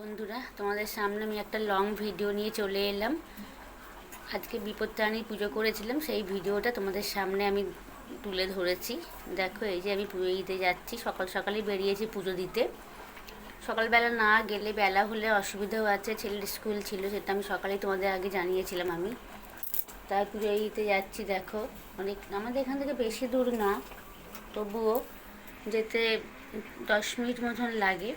বন্ধুরা, তোমাদের সামনে আমি একটা লং ভিডিও নিয়ে চলে এলাম। আজকে বিপত্তারিণী পুজো করেছিলাম, সেই ভিডিওটা তোমাদের সামনে আমি তুলে ধরেছি। দেখো, এই যে আমি পুজো দিতে যাচ্ছি। সকাল সকালই বেরিয়েছি পুজো দিতে। সকালবেলা না গেলে বেলা হলে অসুবিধাও আছে, ছেলের স্কুল ছিল, সেটা আমি সকালেই তোমাদের আগে জানিয়েছিলাম। আমি তাই পুজো দিতে যাচ্ছি। দেখো, অনেক আমাদের এখান থেকে বেশি দূর না, তবুও যেতে 10 মিনিট মতন লাগে।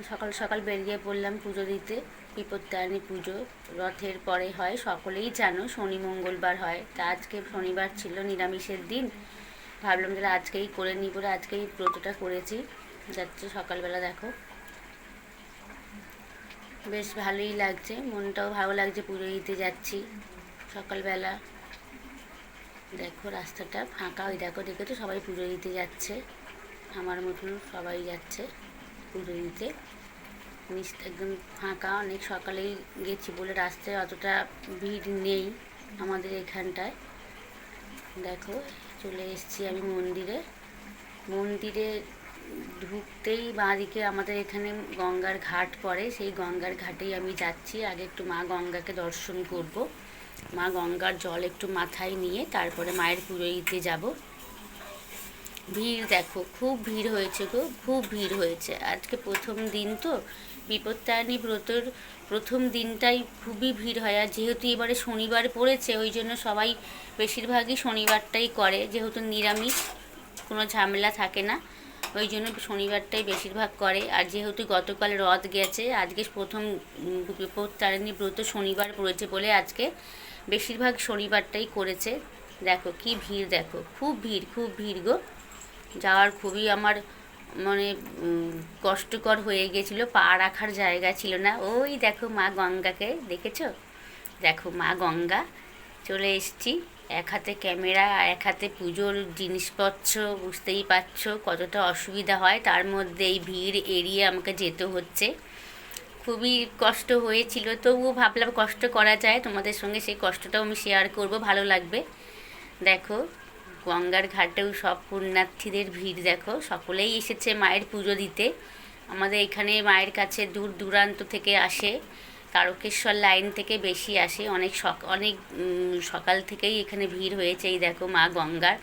সকাল সকাল বেরিয়ে পড়লাম পুজো দিতে। বিপত্তারিণী পুজো রথের পরে হয়, সকলেই জানো, শনি মঙ্গলবার হয়। তা আজকে শনিবার ছিল, নিরামিষের দিন। ভাবলাম যে আজকেই করে নিই বলে আজকেই ব্রতটা করেছি। যাচ্ছে সকালবেলা। দেখো, বেশ ভালোই লাগছে, মনটাও ভালো লাগছে, পুজো দিতে যাচ্ছি সকালবেলা। দেখো রাস্তাটা ফাঁকা, ওই দেখো, দেখেছো সবাই পুজো দিতে যাচ্ছে। আমার মতন সবাই যাচ্ছে পুজো দিতে। একদম ফাঁকা, অনেক সকালেই গেছি বলে রাস্তায় অতটা ভিড় নেই আমাদের এখানটায়। দেখো, চলে এসেছি আমি মন্দিরে। মন্দিরে ঢুকতেই বাঁদিকে আমাদের এখানে গঙ্গার ঘাট পড়ে, সেই গঙ্গার ঘাটেই আমি যাচ্ছি। আগে একটু মা গঙ্গাকে দর্শন করব, মা গঙ্গার জল একটু মাথায় নিয়ে তারপরে মায়ের পুজো দিতে যাব। ভিড় দেখো, খুব ভিড় হয়েছে গো, খুব ভিড় হয়েছে। আজকে প্রথম দিন তো, বিপত্তারিণী ব্রতর প্রথম দিনটাই খুবই ভিড় হয়। আর যেহেতু এবারে শনিবার পড়েছে, ওই জন্য সবাই বেশিরভাগই শনিবারটাই করে, যেহেতু নিরামিষ, কোনো ঝামেলা থাকে না, ওই জন্য শনিবারটাই বেশিরভাগ করে। আর যেহেতু গতকাল রথ গেছে, আজকে প্রথম বিপত্তারিণী ব্রত শনিবার পড়েছে বলে আজকে বেশিরভাগ শনিবারটাই করেছে। দেখো কি ভিড়, দেখো খুব ভিড়, খুব ভিড় গো। যাওয়ার খুবই আমার মানে কষ্টকর হয়ে গেছিলো, পা রাখার জায়গা ছিল না। ওই দেখো মা গঙ্গাকে দেখেছো, দেখো মা গঙ্গা। চলে এসছি, এক হাতে ক্যামেরা আর এক হাতে পুজোর জিনিসপত্র, বুঝতেই পারছো কতটা অসুবিধা হয়। তার মধ্যে এই ভিড় এড়িয়ে আমাকে যেতে হচ্ছে, খুবই কষ্ট হয়েছিল। তবুও ভাবলাম কষ্ট করা যায়, তোমাদের সঙ্গে সেই কষ্টটাও আমি শেয়ার করব, ভালো লাগবে। দেখো গঙ্গার ঘাটেও সব পুণ্যার্থীদের ভিড়, দেখো সকলেই এসেছে মায়ের পুজো দিতে। আমাদের এখানে মায়ের কাছে দূর দূরান্ত থেকে আসে, তারকেশ্বর লাইন থেকে বেশি আসে, অনেক সকাল থেকেই এখানে ভিড় হয়েছে। এই দেখো মা গঙ্গার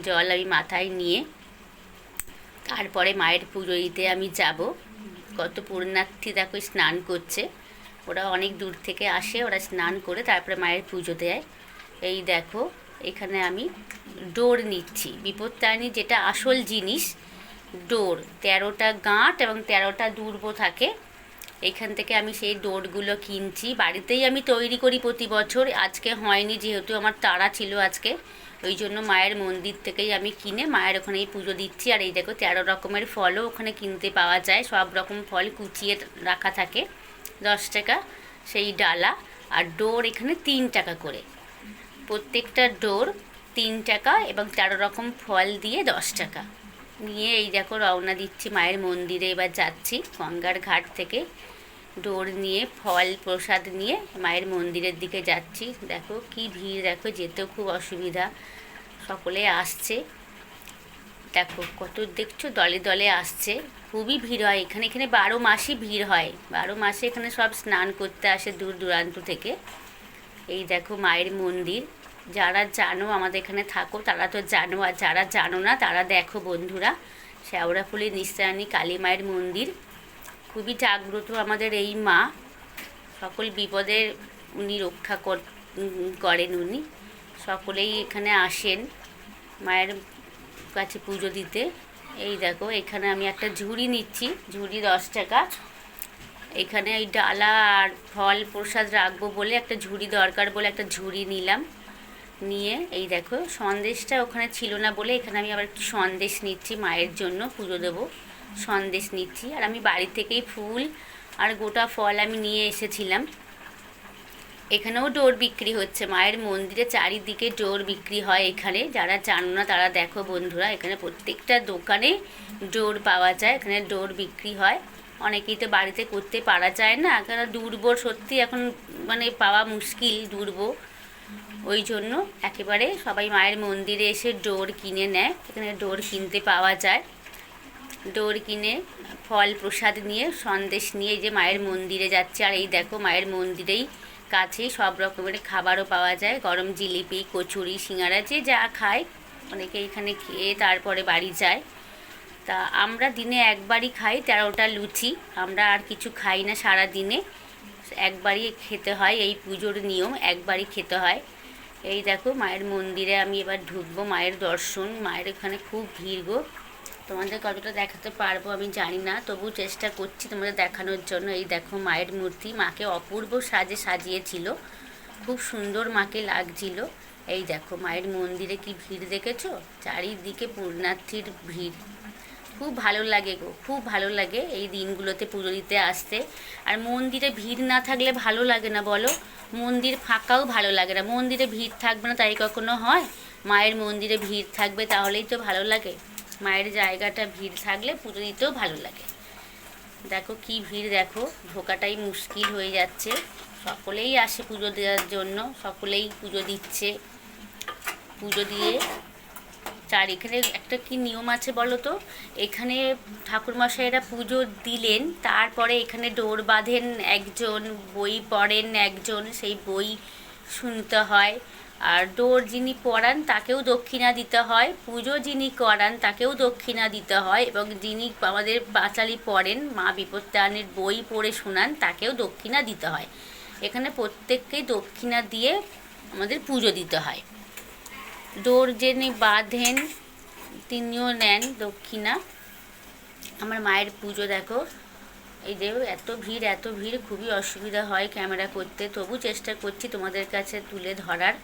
জল আমি মাথায় নিয়ে তারপরে মায়ের পুজো দিতে আমি যাব। কত পুণ্যার্থী দেখো স্নান করছে, ওরা অনেক দূর থেকে আসে, ওরা স্নান করে তারপরে মায়ের পুজো দেয়। এই দেখো, এখানে আমি ডোর নিচ্ছি, বিপত্তারিণী যেটা আসল জিনিস, ডোর। 13টা গাঁট এবং 13টা দুর্ব থাকে, এইখান থেকে আমি সেই ডোরগুলো কিনছি। বাড়িতেই আমি তৈরি করি প্রতি বছর, আজকে হয়নি যেহেতু আমার তাড়া ছিল আজকে, ওই জন্য মায়ের মন্দির থেকেই আমি কিনে মায়ের ওখানেই পুজো দিচ্ছি। আর এই দেখো 13 রকমের ফলও ওখানে কিনতে পাওয়া যায়, সব রকম ফল কুচিয়ে রাখা থাকে, 10 টাকা সেই ডালা। আর ডোর এখানে 3 টাকা করে, প্রত্যেকটা ডোর 3 টাকা এবং 13 রকম ফল দিয়ে 10 টাকা নিয়ে এই দেখো রওনা দিচ্ছি মায়ের মন্দিরে। এবার যাচ্ছি গঙ্গার ঘাট থেকে ডোর নিয়ে, ফল প্রসাদ নিয়ে মায়ের মন্দিরের দিকে যাচ্ছি। দেখো কি ভিড়, দেখো যেতেও খুব অসুবিধা, সকলে আসছে। দেখো কত দেখছো, দলে দলে আসছে, খুবই ভিড় হয় এখানে। এখানে 12 মাসই ভিড় হয়, 12 মাসে এখানে সব স্নান করতে আসে দূর দূরান্ত থেকে। এই দেখো মায়ের মন্দির, যারা জানো আমাদের এখানে থাকো তারা তো জানো, আর যারা জানো না তারা দেখো বন্ধুরা, শেওড়াফুলি নিস্তারিণী কালী মায়ের মন্দির। খুবই জাগ্রত আমাদের এই মা, সকল বিপদের উনি রক্ষা করেন উনি। সকলেই এখানে আসেন মায়ের কাছে পুজো দিতে। এই দেখো এখানে আমি একটা ঝুড়ি নিচ্ছি, ঝুড়ি 10 টাকা। এখানে ওই ডালা আর ফল প্রসাদ রাখবো বলে একটা ঝুড়ি দরকার বলে একটা ঝুড়ি নিলাম। নিয়ে এই দেখো সন্দেশটা ওখানে ছিল না বলে এখানে আমি আবার একটু সন্দেশ নিচ্ছি, মায়ের জন্য পুজো দেবো, সন্দেশ নিচ্ছি। আর আমি বাড়ি থেকেই ফুল আর গোটা ফল আমি নিয়ে এসেছিলাম। এখানেও ডোর বিক্রি হচ্ছে, মায়ের মন্দিরে চারিদিকে ডোর বিক্রি হয় এখানে। যারা জানো না তারা দেখো বন্ধুরা, এখানে প্রত্যেকটা দোকানে ডোর পাওয়া যায়, এখানে ডোর বিক্রি হয়। অনেকেই তো বাড়িতে করতে পারা যায় না, কেন দুর্ব সত্যি এখন মানে পাওয়া মুশকিল, দুর্ব, ওই জন্য একেবারে সবাই মায়ের মন্দিরে এসে ডোর কিনে নেয়, এখানে ডোর কিনতে পাওয়া যায়। ডোর কিনে ফল প্রসাদ নিয়ে সন্দেশ নিয়ে এই যে মায়ের মন্দিরে যাচ্ছে। আর এই দেখো মায়ের মন্দিরেই কাছেই সব রকমের খাবারও পাওয়া যায়, গরম জিলিপি, কচুরি, সিঙ্গারা, যে যা খায় অনেকে এখানে খেয়ে তারপরে বাড়ি যায়। তা আমরা দিনে একবারই খাই 13টা লুচি, আমরা আর কিছু খাই না সারা দিনে, একবারই খেতে হয়, এই পুজোর নিয়ম, একবারই খেতে হয়। এই দেখো মায়ের মন্দিরে আমি এবার ঢুকবো, মায়ের দর্শন, মায়ের এখানে খুব ভিড় গো। তোমাদের কতটা দেখাতে পারবো আমি জানি না, তবু চেষ্টা করছি তোমাদের দেখানোর জন্য। এই দেখো মায়ের মূর্তি, মাকে অপূর্ব সাজে সাজিয়েছিল, খুব সুন্দর মাকে লাগছিল। এই দেখো মায়ের মন্দিরে কি ভিড় দেখেছো, চারিদিকে পুণ্যার্থীর ভিড়। খুব ভালো লাগে গো, খুব ভালো লাগে এই দিনগুলোতে পুজো দিতে আসতে। আর মন্দিরে ভিড় না থাকলে ভালো লাগে না বলো, মন্দির ফাঁকাও ভালো লাগে না। মন্দিরে ভিড় থাকবে না তাই কখনো হয়? মায়ের মন্দিরে ভিড় থাকবে তাহলেই তো ভালো লাগে। মায়ের জায়গাটা ভিড় থাকলে পুজো দিতেও ভালো লাগে। দেখো কি ভিড়, দেখো ঢোকাটাই মুশকিল হয়ে যাচ্ছে। সকলেই আসে পুজো দেওয়ার জন্য, সকলেই পুজো দিচ্ছে। পুজো দিয়ে এখানে একটা কি নিয়ম আছে বলো তো, এখানে ঠাকুরমশাইরা পুজো দিলেন, তারপরে এখানে ডোর বাঁধেন একজন, বই পড়েন একজন, সেই বই শুনতে হয়। আর ডোর যিনি পড়ান তাকেও দক্ষিণা দিতে হয়, পুজো যিনি করান তাকেও দক্ষিণা দিতে হয়, এবং যিনি আমাদের পাঁচালি পড়েন, মা বিপত্তারিণীর বই পড়ে শোনান, তাকেও দক্ষিণা দিতে হয়। এখানে প্রত্যেককেই দক্ষিণা দিয়ে আমাদের পুজো দিতে হয়। ডোর যিনি বাঁধেন তিনিও নেন দক্ষিণা। আমার মায়ের পুজো দেখো, এই যে এত ভিড়, এত ভিড়, খুবই অসুবিধা হয় ক্যামেরা করতে, তবু চেষ্টা করছি তোমাদের কাছে তুলে ধরার।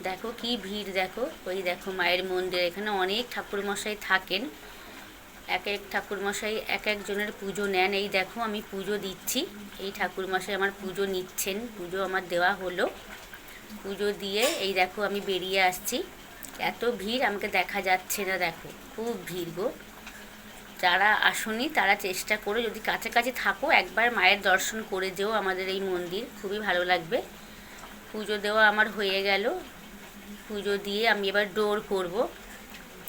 দেখো কি ভিড়, দেখো ওই দেখো মায়ের মন্দির, এখানে অনেক ঠাকুরমশাই থাকেন, এক এক ঠাকুরমশাই এক একজনের পুজো নেন। এই দেখো আমি পুজো দিচ্ছি, এই ঠাকুরমশাই আমার পুজো নিচ্ছেন, পুজো আমার দেওয়া হলো। পুজো দিয়ে এই দেখো আমি বেরিয়ে আসছি, এত ভিড় আমাকে দেখা যাচ্ছে না, দেখো খুব ভিড় গো। যারা আসনি তারা চেষ্টা করো, যদি কাছাকাছি থাকো একবার মায়ের দর্শন করে যেও, আমাদের এই মন্দির খুবই ভালো লাগবে। পুজো দেওয়া আমার হয়ে গেল, পুজো দিয়ে আমি এবার ডোর করব,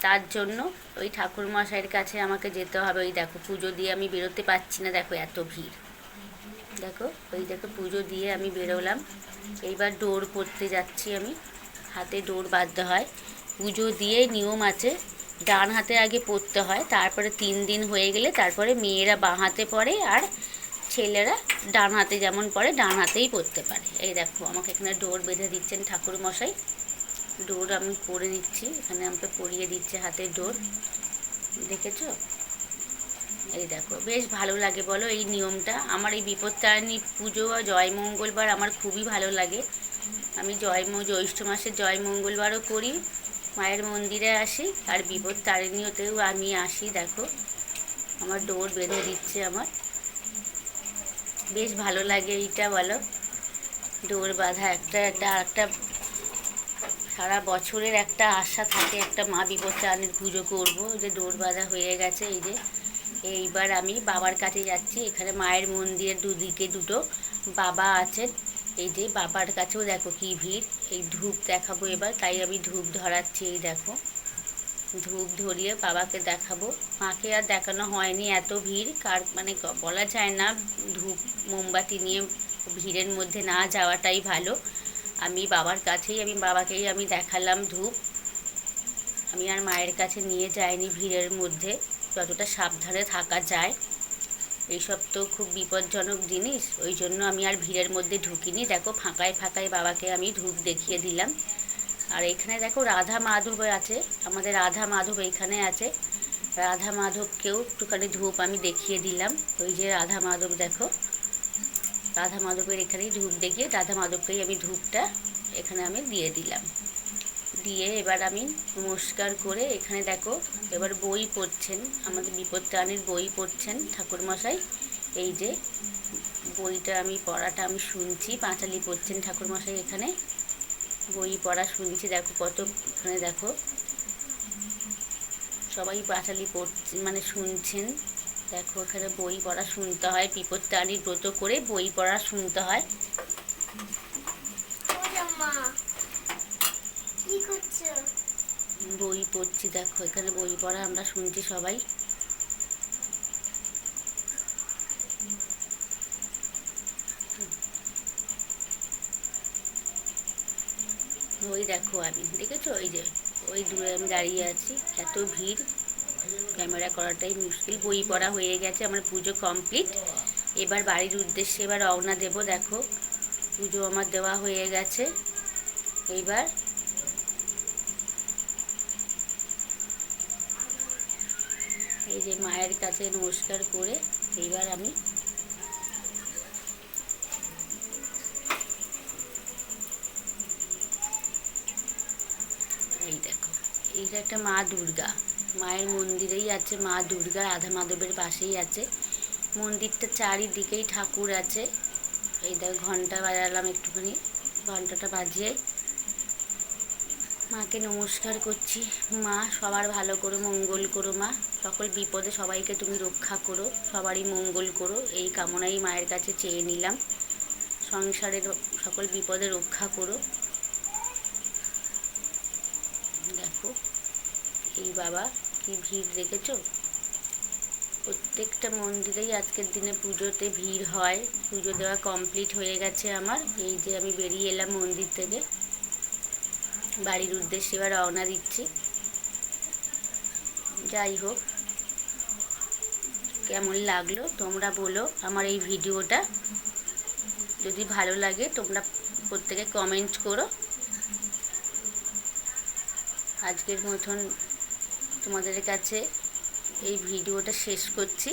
তার জন্য ওই ঠাকুরমশাইয়ের কাছে আমাকে যেতে হবে। ওই দেখো পুজো দিয়ে আমি বেরোতে পারছি না, দেখো এত ভিড়। দেখো ওই দেখো পুজো দিয়ে আমি বেরোলাম, এইবার ডোর করতে যাচ্ছি আমি, হাতে ডোর বাঁধতে হয়। পুজো দিয়ে নিয়ম আছে, ডান হাতে আগে পরতে হয়, তারপরে 3 দিন হয়ে গেলে তারপরে মেয়েরা বাঁ হাতে পরে, আর ছেলেরা ডান হাতে যেমন পরে ডান হাতেই পরতে পারে। এই দেখো আমাকে এখানে ডোর বেঁধে দিচ্ছেন ঠাকুরমশাই, ডোর আমি পরে নিচ্ছি, এখানে আমাকে পরিয়ে দিচ্ছে হাতে ডোর, দেখেছো? এই দেখো বেশ ভালো লাগে বলো এই নিয়মটা। আমার এই বিপত্তারিণী পুজো আর জয় মঙ্গলবার আমার খুবই ভালো লাগে। আমি জ্যৈষ্ঠ মাসে জয় মঙ্গলবারও করি, মায়ের মন্দিরে আসি, আর বিপত্তারিণীতেও আমি আসি। দেখো আমার ডোর বেঁধে দিচ্ছে আমার, বেশ ভালো লাগে এইটা বলো, ডোর বাঁধা একটা একটা সারা বছরের একটা আশা থাকে, একটা মা বিপত্তারিণীর পুজো করবো, যে ডোর বাঁধা হয়ে গেছে। এই যে এইবার আমি বাবার কাছে যাচ্ছি, এখানে মায়ের মন্দিরের দুদিকে দুটো বাবা আছেন, এই যে বাবার কাছেও দেখো কি ভিড়। এই ধূপ দেখাবো এবার, তাই আমি ধূপ ধরাচ্ছি, এই দেখো ধূপ ধরিয়ে বাবাকে দেখাবো। মাকে আর দেখানো হয়নি, এত ভিড়, কার মানে বলা যায় না, ধূপ মোমবাতি নিয়ে ভিড়ের মধ্যে না যাওয়াটাই ভালো। আমি বাবার কাছেই বাবাকেই আমি দেখালাম ধূপ, আমি আর মায়ের কাছে নিয়ে যাইনি ভিড়ের মধ্যে, যতটা সাবধানে থাকা যায়। এইসব তো খুব বিপজ্জনক জিনিস, ওই জন্য আমি আর ভিড়ের মধ্যে ঢুকিনি। দেখো ফাঁকায় ফাঁকায় বাবাকে আমি ধূপ দেখিয়ে দিলাম। আর এখানে দেখো রাধা মাধব আছে, আমাদের রাধা মাধব এইখানে আছে, রাধা মাধবকেও একটুখানি ধূপ আমি দেখিয়ে দিলাম। ওই যে রাধা মাধব, দেখো রাধা মাধবের এখানেই ধূপ দেখিয়ে রাধা মাধবকেই আমি ধূপটা এখানে আমি দিয়ে দিলাম। দিয়ে এবার আমি নমস্কার করে এখানে দেখো এবার বই পড়ছেন, আমাদের বিপত্তারিণীর বই পড়ছেন ঠাকুরমশাই। এই যে বইটা আমি পড়াটা আমি শুনছি, পাঁচালি পড়ছেন ঠাকুরমশাই, এখানে বই পড়া শুনছি। দেখো কত, এখানে দেখো সবাই পাঁচালি পড়ছে মানে শুনছেন। দেখো এখানে বই পড়া শুনতে হয়, বিপত্তারিণীর ব্রত করে বই পড়া শুনতে হয়। বই পড়ছি, দেখো এখানে বই পড়া আমরা শুনছি সবাই। দেখো, আমি দেখেছো এই যে ওই দূরে আমি দাঁড়িয়ে আছি, এত ভিড় ক্যামেরা করাটাই মুশকিল। বই পড়া হয়ে গেছে, আমার পুজো কমপ্লিট। এবার বাড়ির উদ্দেশ্যে এবার রওনা দেব। দেখো পুজো আমার দেওয়া হয়ে গেছে। এইবার এই যে মায়ের কাছে নমস্কার করে এইবার আমি এই দেখো, এইটা একটা মা দুর্গা, মায়ের মন্দিরেই আছে মা দুর্গা, রাধা মাধবের পাশেই আছে মন্দিরটা, চারিদিকেই ঠাকুর আছে। এই দেখো ঘন্টা বাজালাম একটুখানি, ঘন্টাটা বাজিয়ে মাকে নমস্কার করছি। মা সবার ভালো করো, মঙ্গল করো মা, সকল বিপদে সবাইকে তুমি রক্ষা করো, সবারই মঙ্গল করো, এই কামনাই মায়ের কাছে চেয়ে নিলাম। সংসারের সকল বিপদে রক্ষা করো। দেখো এই বাবা কি ভিড় দেখেছো, প্রত্যেকটা মন্দিরেই আজকের দিনে পুজোতে ভিড় হয়। পুজো দেওয়া কমপ্লিট হয়ে গেছে আমার। এই যে আমি বেরিয়ে এলাম মন্দির থেকে, বাড়ির উদ্দেশ্যে এবার রওনা দিচ্ছি। যাই হোক, কেমন লাগলো তোমরা বলো আমার এই ভিডিওটা। যদি ভালো লাগে তোমরা প্রত্যেকে কমেন্ট করো। আজকের মতন তোমাদের কাছে এই ভিডিওটা শেষ করছি।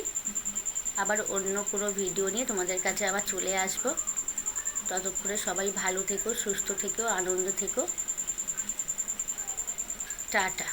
আবার অন্য কোনো ভিডিও নিয়ে তোমাদের কাছে আবার চলে আসবো। ততক্ষণে সবাই ভালো থেকো, সুস্থ থেকো, আনন্দ থেকো। টাটা।